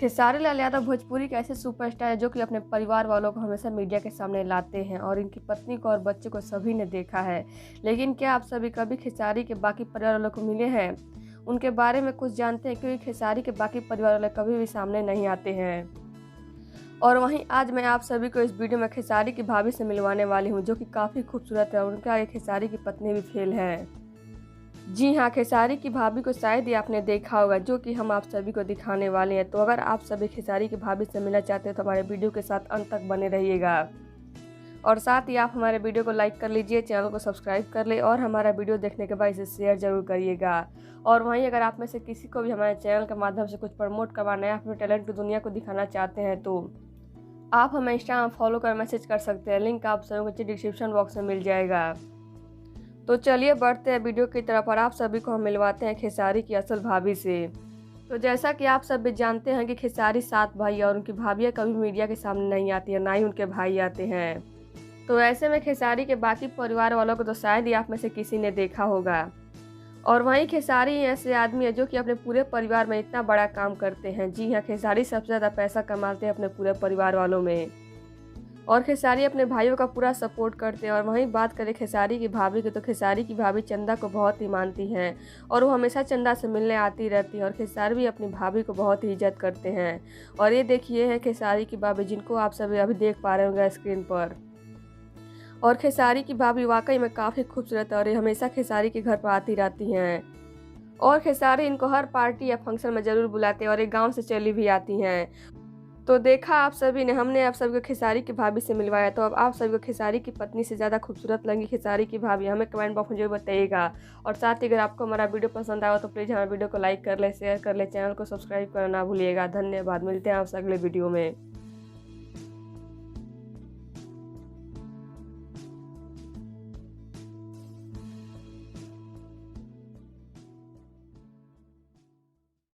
खेसारी लाल यादव भोजपुरी के ऐसे सुपरस्टार हैं जो कि अपने परिवार वालों को हमेशा मीडिया के सामने लाते हैं और इनकी पत्नी को और बच्चे को सभी ने देखा है। लेकिन क्या आप सभी कभी खेसारी के बाकी परिवार वालों को मिले हैं, उनके बारे में कुछ जानते हैं? क्योंकि खेसारी के बाकी परिवार वाले कभी भी सामने नहीं आते हैं। और वहीं आज मैं आप सभी को इस वीडियो में खेसारी की भाभी से मिलवाने वाली हूँ, जो कि काफ़ी खूबसूरत है और उनका एक खेसारी की पत्नी भी फेल है। जी हाँ, खेसारी की भाभी को शायद ही आपने देखा होगा, जो कि हम आप सभी को दिखाने वाले हैं। तो अगर आप सभी खेसारी की भाभी से मिलना चाहते हैं तो हमारे वीडियो के साथ अंत तक बने रहिएगा। और साथ ही आप हमारे वीडियो को लाइक कर लीजिए, चैनल को सब्सक्राइब कर ले और हमारा वीडियो देखने के बाद इसे शेयर जरूर करिएगा। और वहीं अगर आप में से किसी को भी हमारे चैनल के माध्यम से कुछ प्रमोट करवाना है, अपने टैलेंट को दुनिया को दिखाना चाहते हैं, तो आप हमें इंस्टाग्राम फॉलो कर मैसेज कर सकते हैं। लिंक आप सभी को डिस्क्रिप्शन बॉक्स में मिल जाएगा। तो चलिए बढ़ते हैं वीडियो की तरफ और आप सभी को हम मिलवाते हैं खेसारी की असल भाभी से। तो जैसा कि आप सभी जानते हैं कि खेसारी 7 भाई और उनकी भाभियाँ कभी मीडिया के सामने नहीं आती है, ना ही उनके भाई आते हैं। तो ऐसे में खेसारी के बाकी परिवार वालों को तो शायद ही आप में से किसी ने देखा होगा। और वहीं खेसारी ऐसे आदमी है जो कि अपने पूरे परिवार में इतना बड़ा काम करते हैं। जी हाँ, खेसारी सबसे ज़्यादा पैसा कमाते हैं अपने पूरे परिवार वालों में। और खेसारी अपने भाइयों का पूरा सपोर्ट करते हैं। और वहीं बात करें खेसारी की भाभी की, तो खेसारी की भाभी चंदा को बहुत ही मानती हैं और वो हमेशा चंदा से मिलने आती रहती है। और खेसारी भी अपनी भाभी को बहुत ही इज्जत करते हैं। और ये देखिए है खेसारी की भाभी, जिनको आप सभी अभी देख पा रहे होंगे स्क्रीन पर। और खेसारी की भाभी वाकई में काफ़ी खूबसूरत है और ये हमेशा खेसारी के घर पर आती रहती हैं। और खेसारी इनको हर पार्टी या फंक्शन में ज़रूर बुलाते हैं और एक गाँव से चली भी आती हैं। तो देखा आप सभी ने, हमने आप सभी को खेसारी की भाभी से मिलवाया। तो अब आप सभी को खेसारी की पत्नी से ज़्यादा खूबसूरत लगी खेसारी की भाभी, हमें कमेंट बॉक्स में जरूर बताइएगा। और साथ ही अगर आपको हमारा वीडियो पसंद आया तो प्लीज़ हमारे वीडियो को लाइक कर ले, शेयर कर ले, चैनल को सब्सक्राइब करना ना भूलिएगा। धन्यवाद, मिलते हैं आपसे अगले वीडियो में।